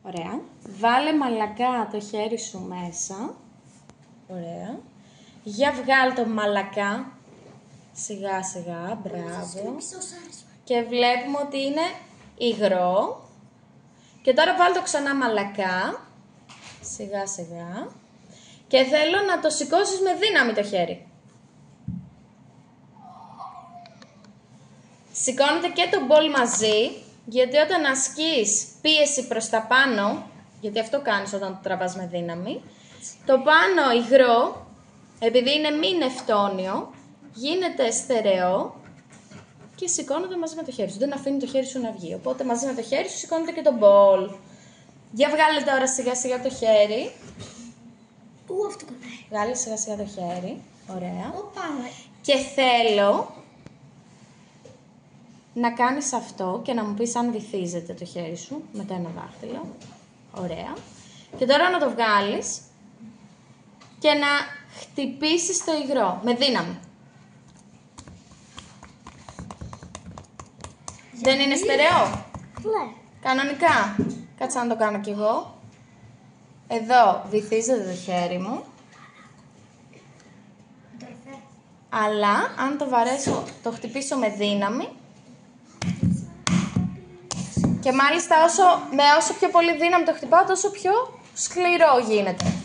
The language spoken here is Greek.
Ωραία. Βάλε μαλακά το χέρι σου μέσα. Ωραία. Για βγάλ το μαλακά. Σιγά σιγά, μπράβο. Και βλέπουμε ότι είναι υγρό. Και τώρα βάλ το ξανά μαλακά. Σιγά σιγά. Και θέλω να το σηκώσεις με δύναμη το χέρι. Σηκώνετε και το μπολ μαζί, γιατί όταν ασκείς πίεση προς τα πάνω, γιατί αυτό κάνεις όταν το τραβάς με δύναμη, το πάνω υγρό, επειδή είναι μη νευτόνιο, γίνεται στερεό και σηκώνεται μαζί με το χέρι σου. Δεν αφήνει το χέρι σου να βγει. Οπότε μαζί με το χέρι σου σηκώνεται και το μπολ. Για βγάλε τώρα σιγά σιγά το χέρι. Πού αυτό κοντά. Βγάλε σιγά σιγά το χέρι. Ωραία. Πάμε. Και θέλω να κάνεις αυτό και να μου πεις αν βυθίζεται το χέρι σου με το ένα δάχτυλο. Ωραία. Και τώρα να το βγάλεις και να χτυπήσεις το υγρό με δύναμη. Δεν είναι στερεό. Ναι. Κανονικά. Κάτσε να το κάνω κι εγώ. Εδώ βυθίζεται το χέρι μου. Αλλά αν το βαρέσω, το χτυπήσω με δύναμη. Και μάλιστα όσο πιο πολύ δύναμη το χτυπάω, τόσο πιο σκληρό γίνεται.